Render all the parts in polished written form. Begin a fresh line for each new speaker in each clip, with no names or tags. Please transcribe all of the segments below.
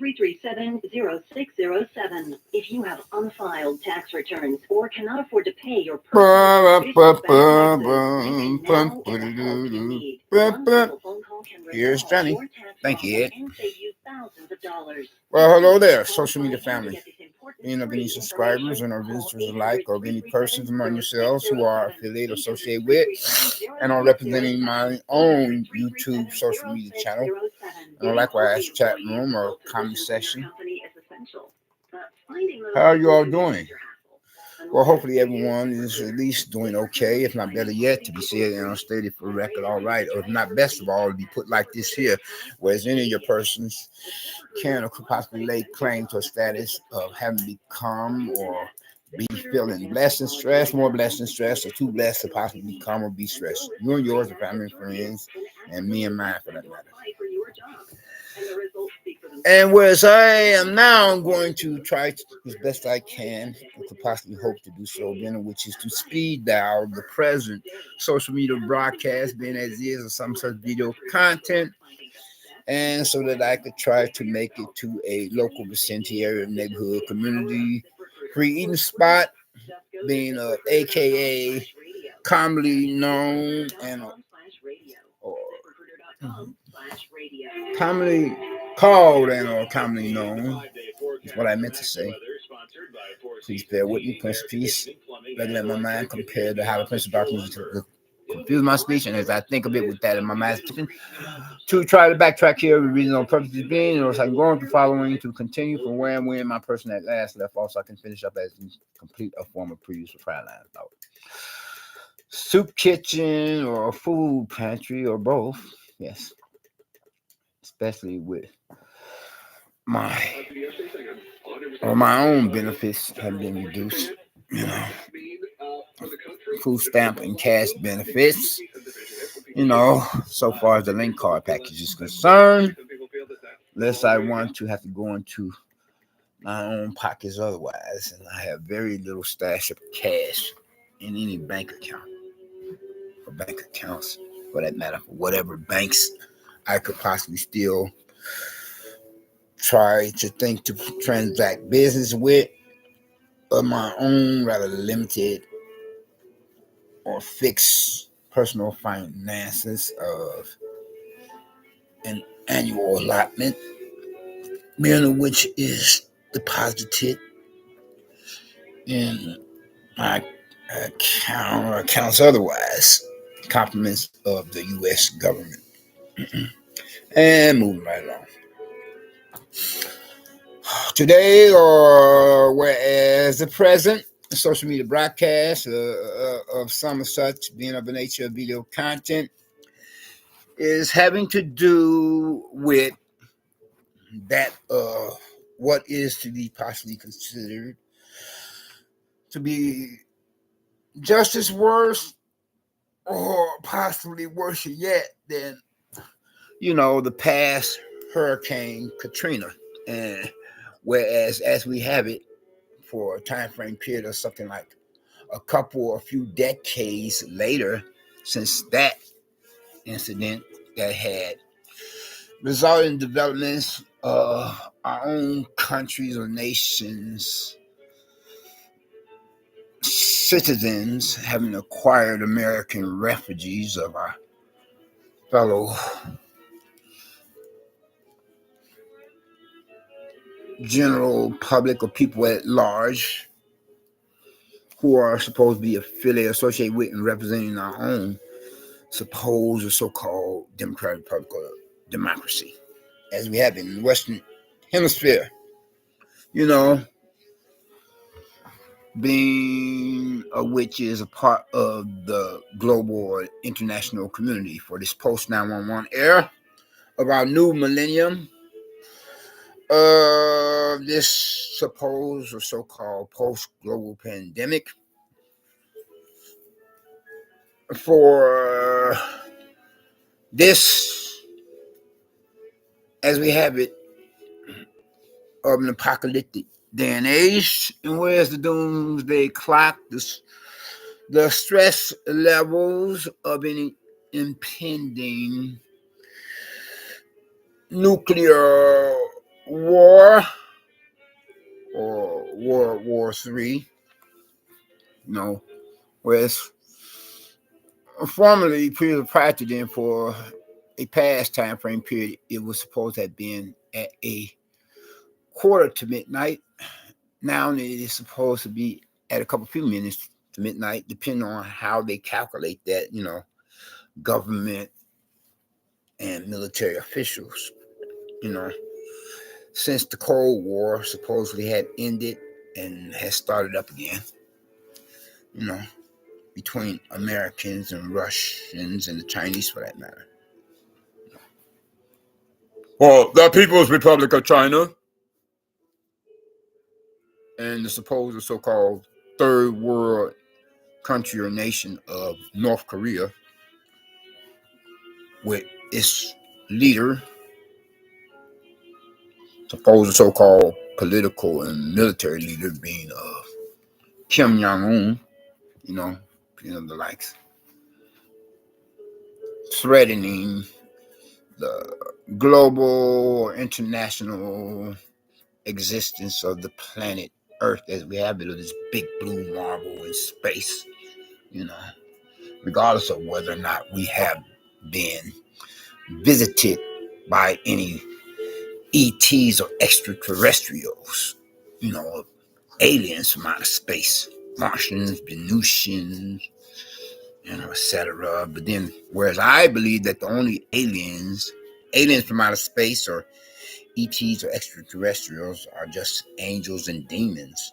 337-0607. If you have unfiled tax returns or cannot afford to pay your personal traditional bank taxes, now is the help you need. One simple phone call can
Here's
resolve
Johnny.
your tax
Thank you, Ed.
problem and save you thousands of dollars.
Well, hello there, social media family. Being of any subscribers and our visitors alike, or of any persons among yourselves who are affiliated, associated with, and are representing my own YouTube social media channel, and likewise chat room or comment section. How are you all doing? Well, hopefully everyone is at least doing okay, if not better yet, to be said and stated for the record, all right, or if not best of all, to be put like this here, whereas any of your persons can or could possibly lay claim to a status of having become or be feeling blessed and stressed, more blessed and stressed, or too blessed to possibly become or be stressed. You and yours, the family and friends, and me and mine for that matter. And whereas I am now going to try to, as best I can, or could possibly hope to do so, then, which is to speed dial the present social media broadcast, being as is, or some such video content, and so that I could try to make it to a local vicinity area, neighborhood, community, free eating spot, being a.k.a. commonly known and commonly called and or commonly known is what I meant to say. Please bear with me, Prince of Peace. Let my mind compare to how the Prince of Darkness to confuse my speech, and as I think of it with that in my mind, to try to backtrack here, the reason on purpose is being, or so I'm going through following to continue from where I'm when my person at last left off, so I can finish up as complete a form of previous prior line thought. Soup kitchen or food pantry or both, yes. Especially with my own benefits have been reduced, food stamp and cash benefits, so far as the link card package is concerned, unless I want to have to go into my own pockets otherwise, and I have very little stash of cash in any bank account, or bank accounts for that matter, for whatever banks I could possibly still try to think to transact business with, of my own rather limited or fixed personal finances of an annual allotment, many of which is deposited in my account or accounts otherwise, compliments of the U.S. government. And moving right along. Today, or whereas the present social media broadcast of some such being of the nature of video content is having to do with that what is to be possibly considered to be just as worse or possibly worse yet than the past Hurricane Katrina. And whereas as we have it for a time frame period of something like a few decades later since that incident that had resulted in developments of our own countries or nations, citizens having acquired American refugees of our fellow general public or people at large who are supposed to be affiliated, associated with, and representing our own supposed or so-called democratic republic or democracy, as we have in the Western Hemisphere, being which is a part of the global or international community for this post-911 era of our new millennium, this supposed or so-called post-global pandemic. For this, as we have it, of an apocalyptic day and age, and whereas the doomsday clock, the stress levels of any impending nuclear War or World War III, whereas formerly, prior to then, for a past time frame period, it was supposed to have been at a quarter to midnight. Now it is supposed to be at a few minutes to midnight, depending on how they calculate that, government and military officials, since the Cold War supposedly had ended and has started up again, between Americans and Russians and the Chinese, for that matter. Well, the People's Republic of China and the supposed so-called third world country or nation of North Korea, with its leader, supposed so-called political and military leader, being Kim Jong-un, the likes, threatening the global or international existence of the planet Earth as we have it, of this big blue marble in space, regardless of whether or not we have been visited by any ETs or extraterrestrials, aliens from outer space, Martians, Venusians, etc. But then, whereas I believe that the only aliens from outer space or ETs or extraterrestrials are just angels and demons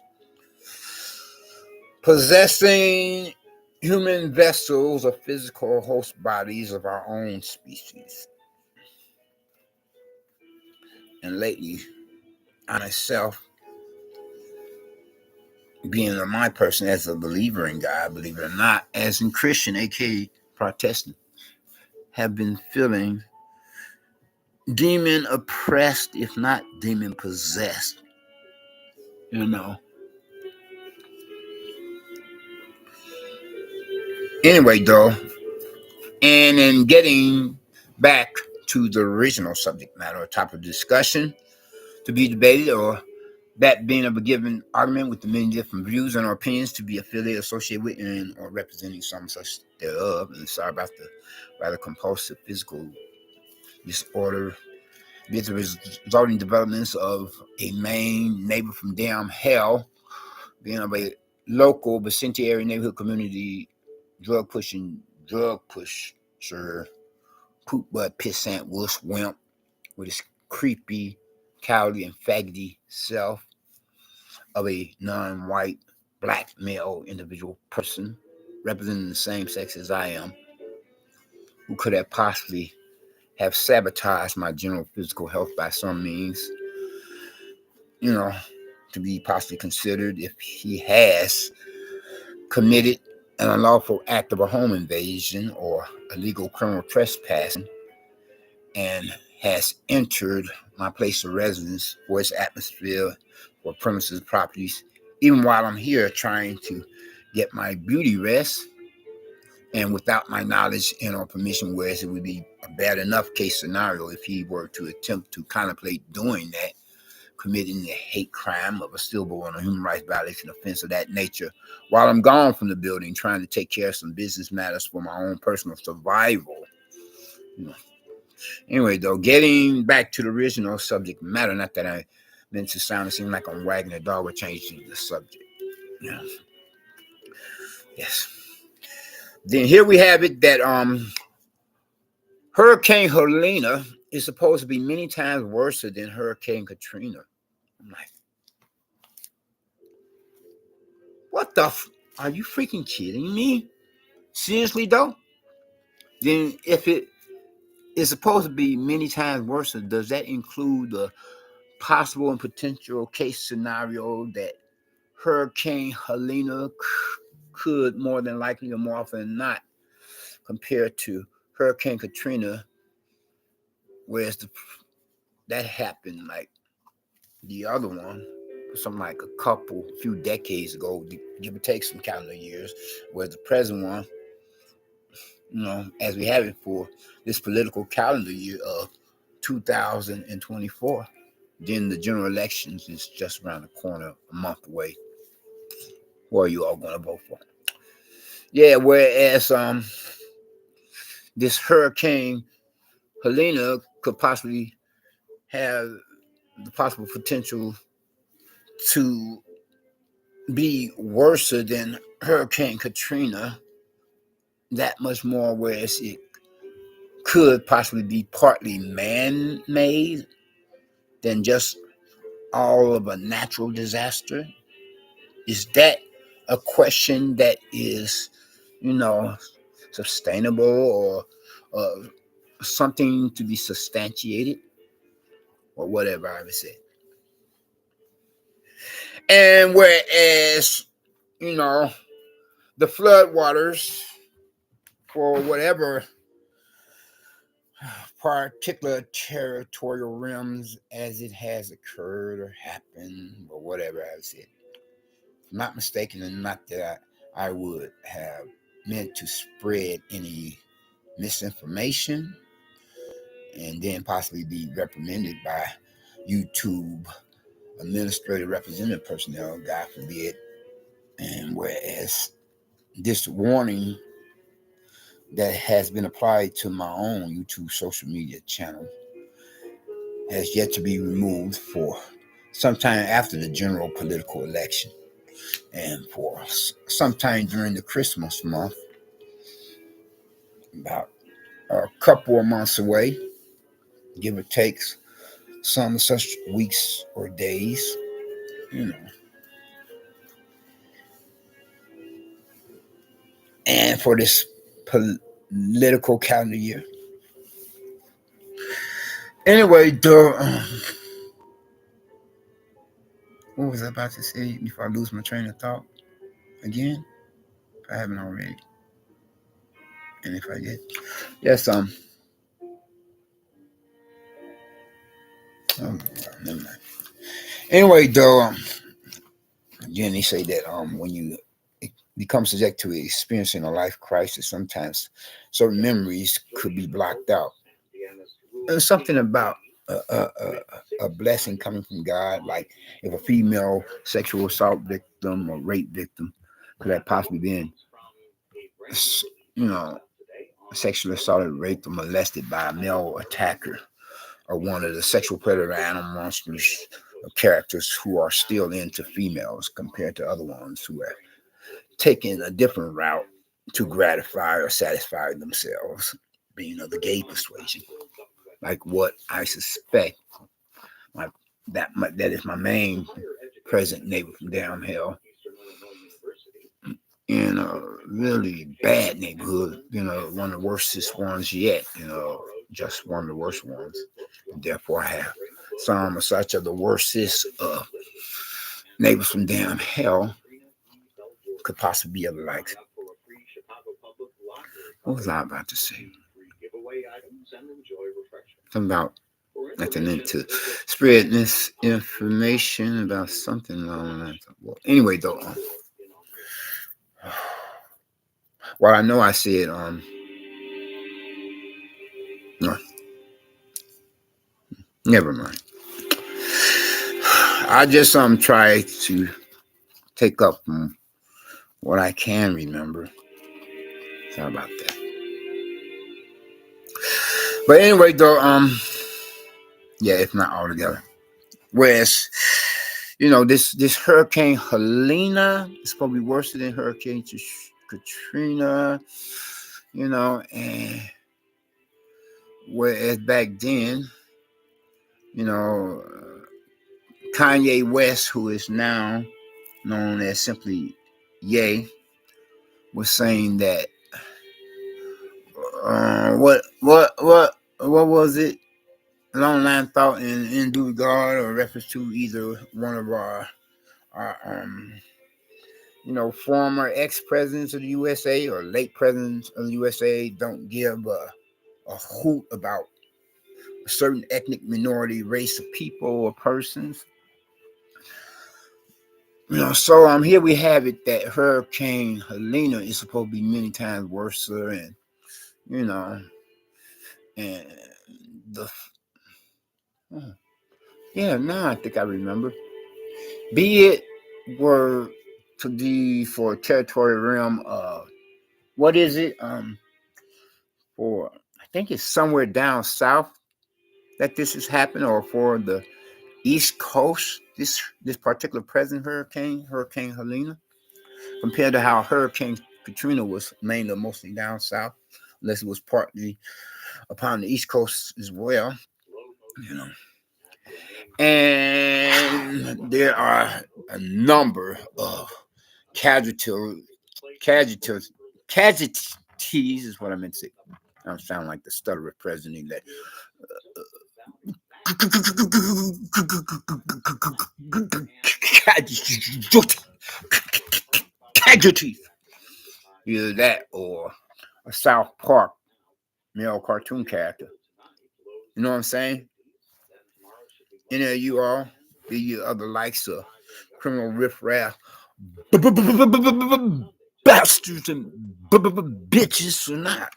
possessing human vessels or physical host bodies of our own species. And lately, I myself, being my person as a believer in God, believe it or not, as in Christian, a.k.a. Protestant, have been feeling demon oppressed, if not demon possessed. Anyway, though, and in getting back to the original subject matter or topic of discussion to be debated, or that being of a given argument with the many different views and or opinions to be affiliated, associated with, and or representing some such thereof, and sorry about the rather compulsive physical disorder, with the resulting developments of a main neighbor from damn hell, being of a local Vicente neighborhood community drug pusher, poop butt pissant wuss wimp with his creepy, cowardly, and faggoty self of a non-white black male individual person representing the same sex as I am, who could have possibly have sabotaged my general physical health by some means, to be possibly considered if he has committed an unlawful act of a home invasion or illegal criminal trespassing and has entered my place of residence for its atmosphere or premises properties, even while I'm here trying to get my beauty rest and without my knowledge and or permission, whereas it would be a bad enough case scenario if he were to attempt to contemplate doing that, committing a hate crime of a stillborn or human rights violation offense of that nature, while I'm gone from the building trying to take care of some business matters for my own personal survival. Anyway, though, getting back to the original subject matter, not that I meant to sound, it seemed like I'm wagging a dog or changing the subject. Yes. Then here we have it that Hurricane-Helena is supposed to be many times worse than Hurricane-Katrina. I'm like, what the are you freaking kidding me? Seriously, though? Then if it is supposed to be many times worse, does that include the possible and potential case scenario that Hurricane-Helena could more than likely or more often than not compared to Hurricane-Katrina, whereas that happened like the other one, something like a few decades ago, give or take some calendar years, whereas the present one, as we have it for this political calendar year of 2024, Then the general elections is just around the corner, a month away. Who are you all going to vote for? Yeah, whereas this hurricane Helena could possibly have the possible potential to be worse than Hurricane Katrina, that much more, whereas it could possibly be partly man-made than just all of a natural disaster. Is that a question that is, you know, sustainable or something to be substantiated or whatever I would say? And whereas, you know, the flood waters for whatever particular territorial rims as it has occurred or happened or whatever I said. Not mistaken, and not that I would have meant to spread any misinformation and then possibly be reprimanded by YouTube administrative representative personnel, God forbid. And whereas this warning that has been applied to my own YouTube social media channel has yet to be removed for sometime after the general political election and for sometime during the Christmas month, about a couple of months away, give or take some such weeks or days, you know. And for this political calendar year. Anyway, what was I about to say before I lose my train of thought again? If I haven't already. And if I did. Yes, oh, never mind. Anyway, again, they say that when you become subject to experiencing a life crisis, sometimes certain memories could be blocked out. There's something about a blessing coming from God, like if a female sexual assault victim or rape victim could have possibly been, you know, sexually assaulted, raped, or molested by a male attacker or one of the sexual predator animal monsters or characters who are still into females compared to other ones who have taken a different route to gratify or satisfy themselves, being of the gay persuasion, like what I suspect that is my main present neighbor from down hell in a really bad neighborhood, one of the worstest ones yet, just one of the worst ones. And therefore, I have some of such of the worstest neighbors from down hell could possibly be of the likes. What was I about to say? Something about nothing into spread this information about something along that. Well, anyway, though, well, I know I said no, never mind. I just try to take up what I can remember. Sorry about that. But anyway, though, yeah, if not all together. Whereas, this Hurricane Helena is probably worse than Hurricane Katrina, and whereas back then, Kanye West, who is now known as simply Ye, was saying that what was it? Long line thought in due regard or reference to either one of our former ex-presidents of the USA or late presidents of the USA don't give a hoot about a certain ethnic minority race of people or persons. So here we have it that Hurricane Helena is supposed to be many times worse, and and the Yeah, now I think I remember. Be it were to be for territory realm what is it? For I think it's somewhere down south that this has happened, or for the East Coast, this particular present Hurricane Helena, compared to how Hurricane Katrina was mainly mostly down south, unless it was partly upon the East Coast as well, you know. And there are a number of casualties, casualties, casualties is what I meant to say. I don't sound like the stutterer president that casualties. Either that or a South Park male cartoon character. You know what I'm saying? Any of you all, be you other likes of criminal riffraff, bastards and bitches or not,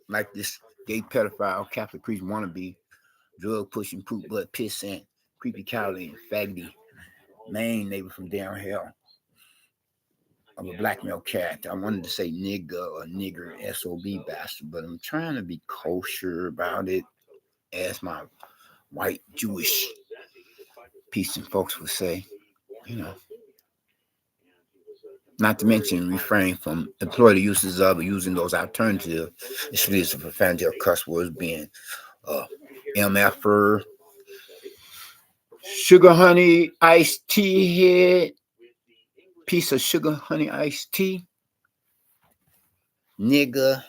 like this gay pedophile Catholic priest wannabe, drug pushing, poop butt pissant, creepy cowley and faggoty main neighbor from down here of a black male character. I wanted to say nigga or nigger, SOB bastard, but I'm trying to be kosher about it, as my white Jewish peace and folks would say, you know. Not to mention refrain from employ the uses of or using those alternative explicit profanity or cuss words being MFer, sugar honey iced tea head, piece of sugar honey iced tea, nigga,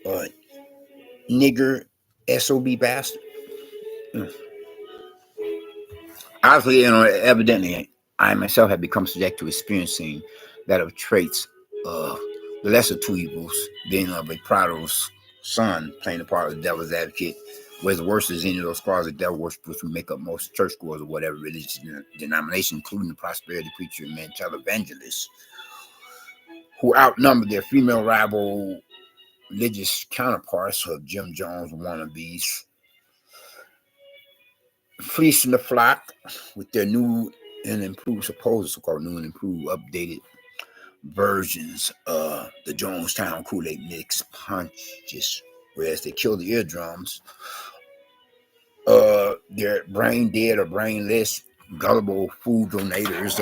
or nigger, SOB bastard. Obviously, evidently, I myself have become subject to experiencing that of traits of the lesser two evils, being of a prodigal's son, playing the part of the devil's advocate, whereas the worst is any of those closet devil worshippers who make up most churchgoers or whatever religious denomination, including the prosperity preacher and man televangelists, who outnumber their female rival religious counterparts of Jim Jones wannabes, fleecing the flock with their new and improved, supposed so-called new and improved, updated versions of the Jonestown Kool-Aid mix punches, whereas they kill the eardrums. They're brain dead or brainless, gullible food donators,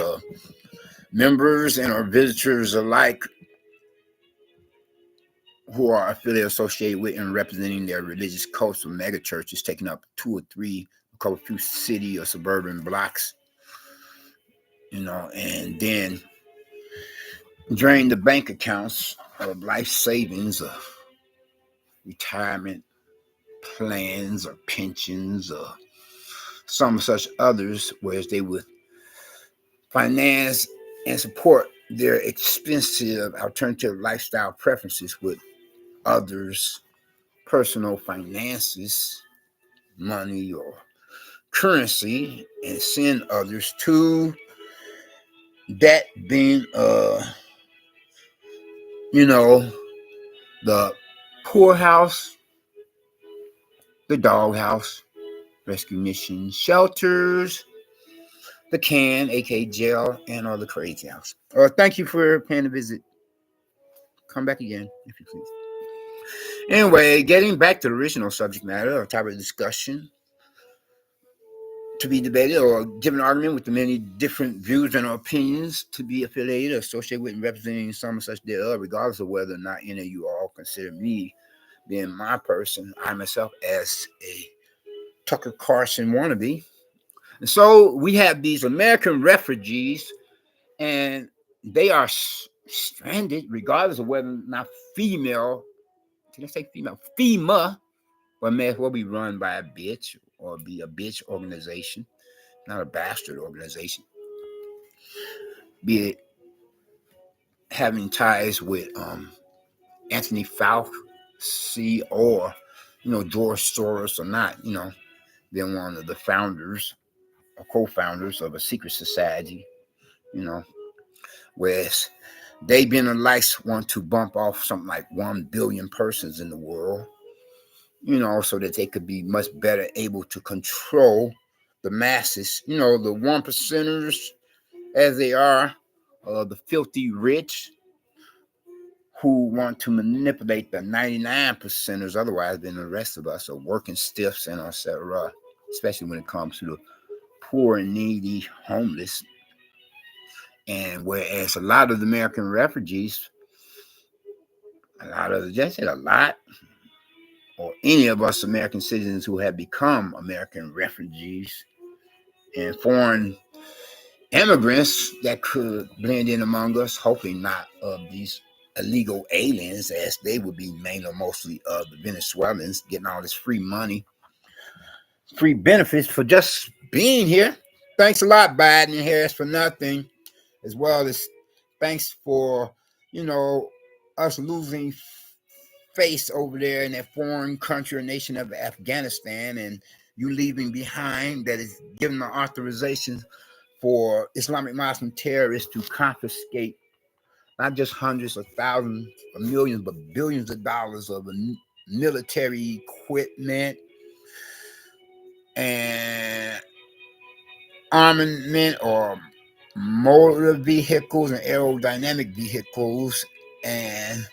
members and or visitors alike who are affiliated, associated with, and representing their religious cults or mega churches, taking up 2 or 3, a couple few city or suburban blocks, and then drain the bank accounts of life savings, of retirement plans or pensions or some such others, whereas they would finance and support their expensive alternative lifestyle preferences with others' personal finances, money or currency, and send others to that being the poorhouse, the doghouse, rescue mission shelters, the can, a.k.a. jail, and or the crazy house. Thank you for paying a visit. Come back again, if you please. Anyway, getting back to the original subject matter or topic of discussion to be debated or given argument with the many different views and opinions to be affiliated, associated with, and representing some such thereof, regardless of whether or not any of you all consider me being my person, I myself, as a Tucker Carlson wannabe. And so we have these American refugees, and they are stranded, regardless of whether or not female, did I say female? FEMA, or may as well be run by a bitch or be a bitch organization, not a bastard organization. Be it having ties with Anthony Fauci or, George Soros or not, being one of the founders or co-founders of a secret society, whereas they being the likes want to bump off something like 1 billion persons in the world, so that they could be much better able to control the masses, the one percenters as they are, the filthy rich who want to manipulate the 99 percenters, otherwise than the rest of us are working stiffs and etc., especially when it comes to the poor and needy homeless. And whereas a lot of the American refugees, or any of us American citizens who have become American refugees and foreign immigrants that could blend in among us, hoping not of these illegal aliens, as they would be mainly mostly of the Venezuelans getting all this free money, free benefits for just being here. Thanks a lot, Biden and Harris, for nothing, as well as thanks for, us losing face over there in that foreign country or nation of Afghanistan, and you leaving behind that is given the authorization for Islamic Muslim terrorists to confiscate not just hundreds of thousands or millions, but billions of dollars of military equipment and armament or motor vehicles and aerodynamic vehicles and,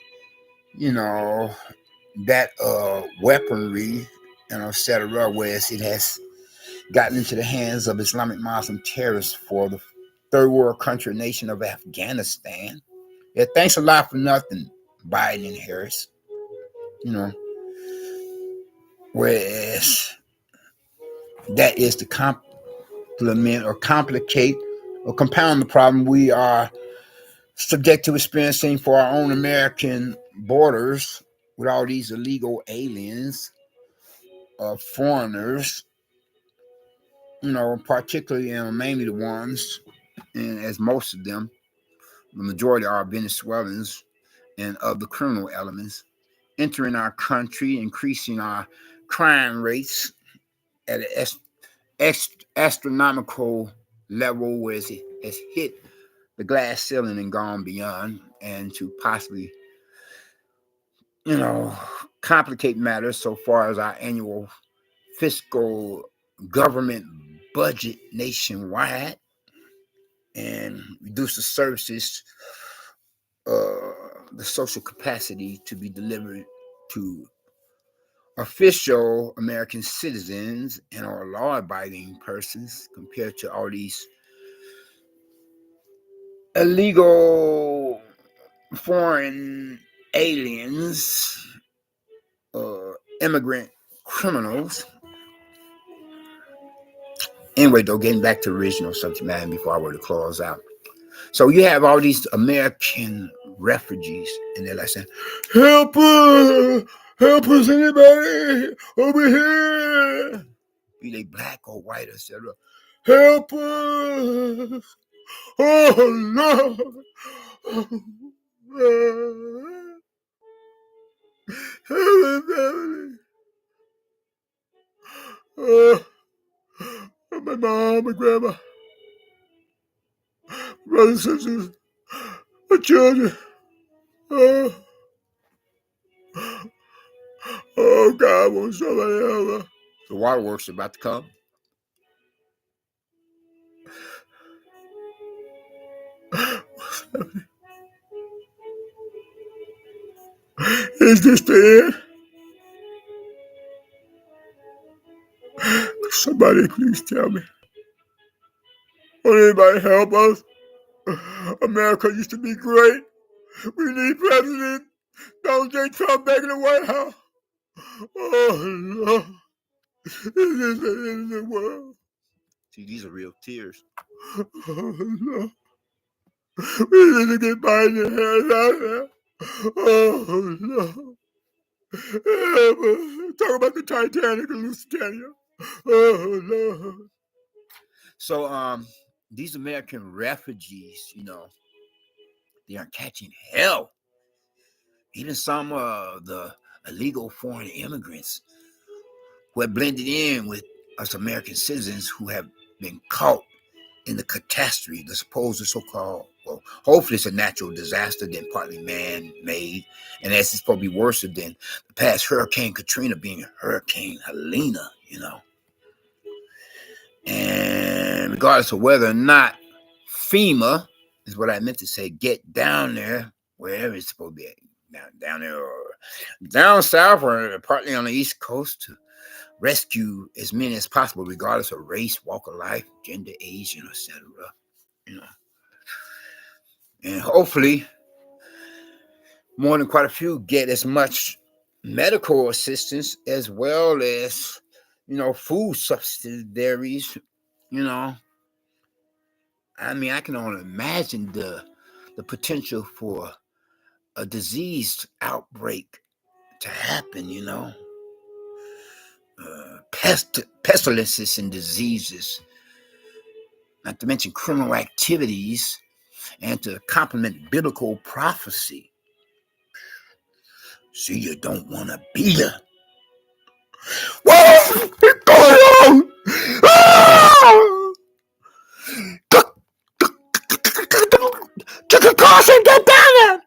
that weaponry, etc., whereas it has gotten into the hands of Islamic Muslim terrorists for the third world country nation of Afghanistan. Yeah, thanks a lot for nothing, Biden and Harris. Whereas that is to complement or complicate or compound the problem we are subject to experiencing for our own American borders with all these illegal aliens, foreigners, particularly and mainly the ones, and as most of them, the majority are Venezuelans and of the criminal elements, entering our country, increasing our crime rates at an astronomical level where it has hit the glass ceiling and gone beyond, and to possibly, complicate matters so far as our annual fiscal government budget nationwide and reduce the services, the social capacity to be delivered to official American citizens and or law-abiding persons compared to all these illegal foreign aliens, immigrant criminals. Anyway, though, getting back to the original subject matter before I were to close out. So you have all these American refugees, and they're like saying, help us, anybody over here, be they black or white, etc. Help us, oh Lord, my mom, my grandma, brothers and sisters, my children. Oh God, won't somebody help? The waterworks are about to come. Is this the end? Somebody please tell me. Will anybody help us? America used to be great. We need President Donald J. Trump back in the White House. Oh Lord. This is the end of the world. See, these are real tears. Oh Lord. We need to get Biden and Harris out of there. Oh Lord. Talk about the Titanic and Lusitania. Oh Lord. So these American refugees, they are catching hell. Even some of the illegal foreign immigrants who have blended in with us American citizens who have been caught in the catastrophe, the supposed so-called Mexico. Hopefully it's a natural disaster, then partly man-made. And that's supposed to be worse than the past Hurricane-Katrina being hurricane-helena, you know. And regardless of whether or not FEMA is what I meant to say, get down there, wherever it's supposed to be, down there or down south or partly on the East Coast to rescue as many as possible, regardless of race, walk of life, gender, age, etc. You know, and hopefully more than quite a few get as much medical assistance as well as, you know, food subsidiaries. You know, I mean, I can only imagine the potential for a disease outbreak to happen. You know, pestilences and diseases, not to mention criminal activities, and to complement biblical prophecy. See, you don't want to be there. What is going on? Just a caution, get down there.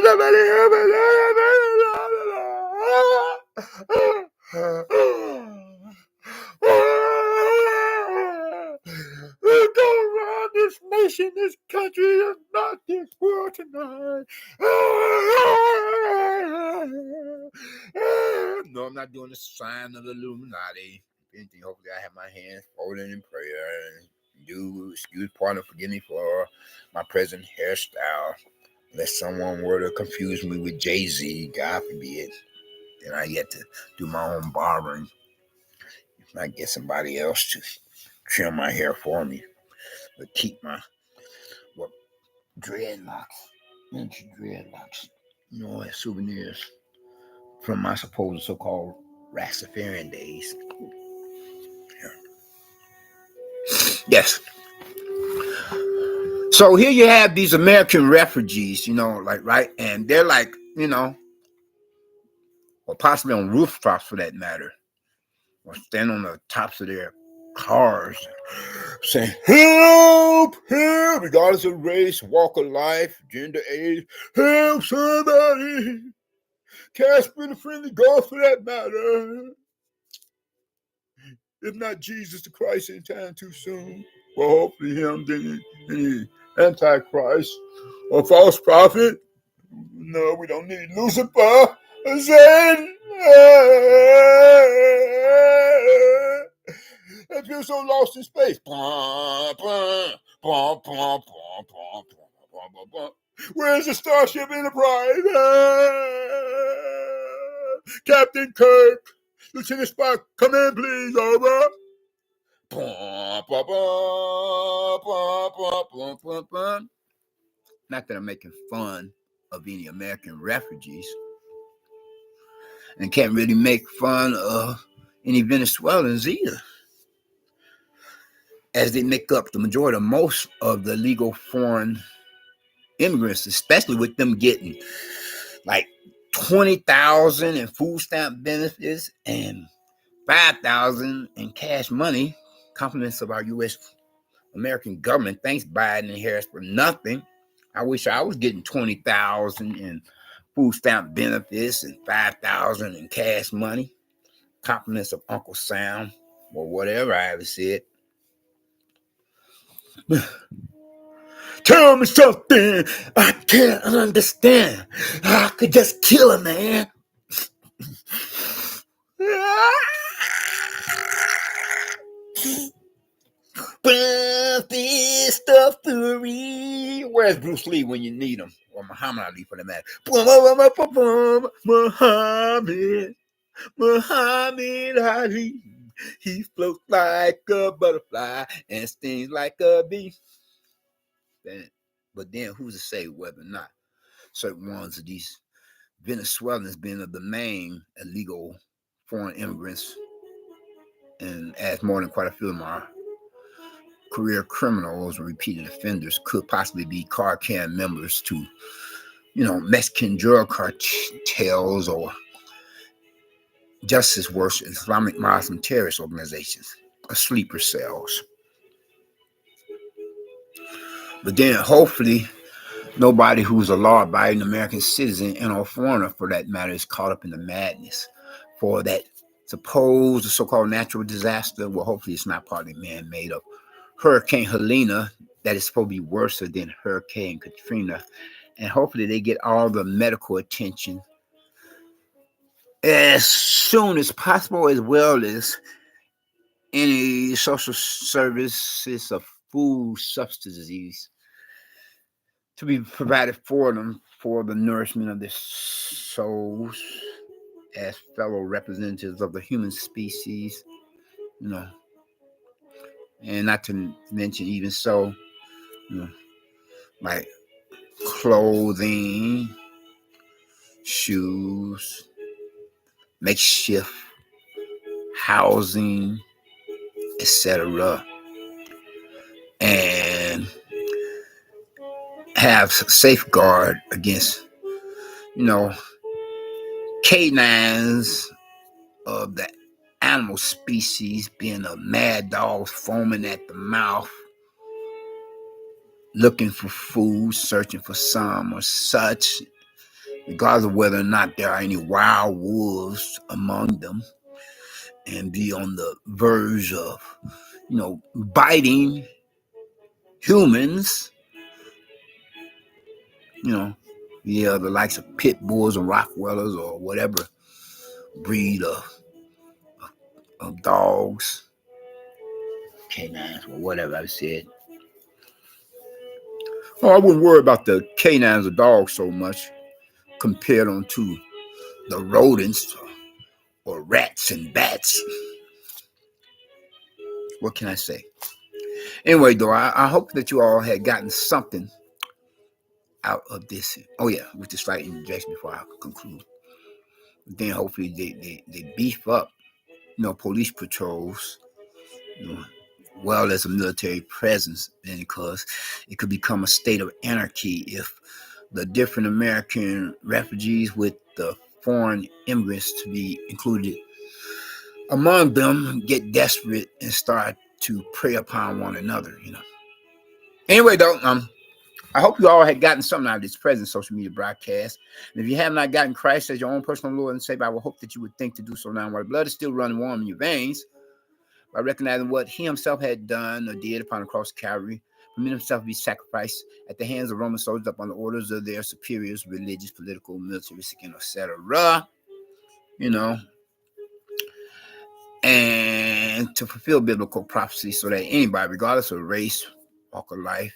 Somebody help me. We're gonna run this nation, this country, and not this world tonight. No, I'm not doing the sign of the Illuminati. If anything, hopefully I have my hands folded in prayer. Do excuse, pardon, forgive me for my present hairstyle. Unless someone were to confuse me with Jay-Z, God forbid, then I get to do my own barbering. If I get somebody else to trim my hair for me, but keep my dreadlocks, miniature dreadlocks, you know, as souvenirs from my supposed so-called Rastafarian days. Yes. So here you have these American refugees, you know, like, right? And they're like, you know, or possibly on rooftops for that matter, or stand on the tops of their cars saying, help, help, regardless of race, walk of life, gender, age, help somebody. Casper the Friendly Ghost for that matter. If not Jesus the Christ in time too soon, well, hopefully him, then any Antichrist or false prophet. No, we don't need Lucifer. Satan. I feel so lost in space. Where's the Starship Enterprise? Captain Kirk, Lieutenant Spock, come in, please. Over. Not that I'm making fun of any American refugees, and can't really make fun of any Venezuelans either, as they make up the majority of most of the legal foreign immigrants, especially with them getting like $20,000 in food stamp benefits and $5,000 in cash money, compliments of our U.S. American government. Thanks, Biden and Harris, for nothing. I wish I was getting $20,000 in food stamp benefits and $5,000 in cash money. Compliments of Uncle Sam or whatever I ever said. Tell me something I can't understand. I could just kill a man. This stuff to read. Where's Bruce Lee when you need him? Or Muhammad Ali for the matter. Muhammad Ali. He floats like a butterfly and stings like a bee. But then who's to say whether or not certain ones of these Venezuelans being of the main illegal foreign immigrants, and as more than quite a few of them are career criminals and repeated offenders, could possibly be card can members to Mexican drug cartels, or just as worse, Islamic Muslim terrorist organizations, or sleeper cells. But then hopefully nobody who's a law-abiding American citizen and or foreigner, for that matter, is caught up in the madness for that supposed so-called natural disaster. Well, hopefully it's not partly man-made of hurricane-helena that is supposed to be worse than hurricane-katrina. And hopefully they get all the medical attention as soon as possible, as well as any social services of food subsidies to be provided for them for the nourishment of their souls as fellow representatives of the human species, and not to mention even so, like clothing, shoes, makeshift housing, etc., and have safeguard against, canines of the animal species being a mad dog foaming at the mouth, looking for food, searching for some or such, regardless of whether or not there are any wild wolves among them, and be on the verge of, biting humans, the likes of pit bulls and Rottweilers or whatever breed of dogs, canines, or whatever I said. Oh, I wouldn't worry about the canines of dogs so much compared to the rodents or rats and bats. What can I say? Anyway, though, I hope that you all had gotten something out of this. Oh, yeah, with the slight interjection before I conclude. Then hopefully they beef up, police patrols, well as a military presence, because it could become a state of anarchy if the different American refugees with the foreign immigrants to be included among them get desperate and start to prey upon one another, Anyway, though, I hope you all had gotten something out of this present social media broadcast. And if you have not gotten Christ as your own personal Lord and Savior, I will hope that you would think to do so now while the blood is still running warm in your veins, by recognizing what he himself had done or did upon the cross of Calvary, permitting himself to be sacrificed at the hands of Roman soldiers upon the orders of their superiors, religious, political, militaristic, etc., and to fulfill biblical prophecy so that anybody, regardless of race, walk of life,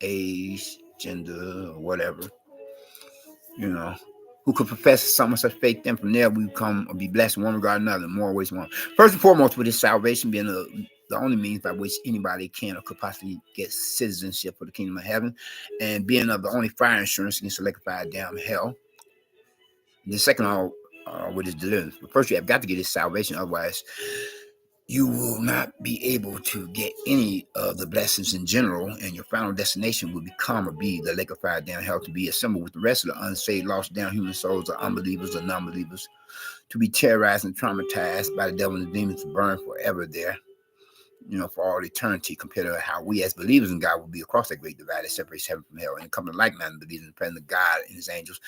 age, gender, or whatever, who could profess some of such faith, then from there we come or be blessed in one regard or another in more ways than one. First and foremost, with his salvation being the only means by which anybody can or could possibly get citizenship for the kingdom of heaven, and being of the only fire insurance against electrified damn hell. And the second, with his deliverance. But first, you have got to get his salvation, otherwise you will not be able to get any of the blessings in general, and your final destination will become or be the lake of fire down hell, to be assembled with the rest of the unsaved, lost down human souls, or unbelievers or non-believers, to be terrorized and traumatized by the devil and the demons, to burn forever there, for all eternity, compared to how we as believers in God will be across that great divide that separates heaven from hell, and come to like-minded believers in the presence of God and his angels,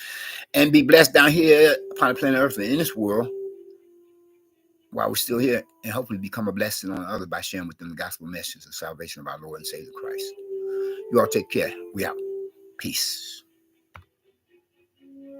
and be blessed down here upon the planet Earth and in this world, while we're still here, and hopefully become a blessing on others by sharing with them the gospel message of salvation of our Lord and Savior Christ. You all take care. We out. Peace.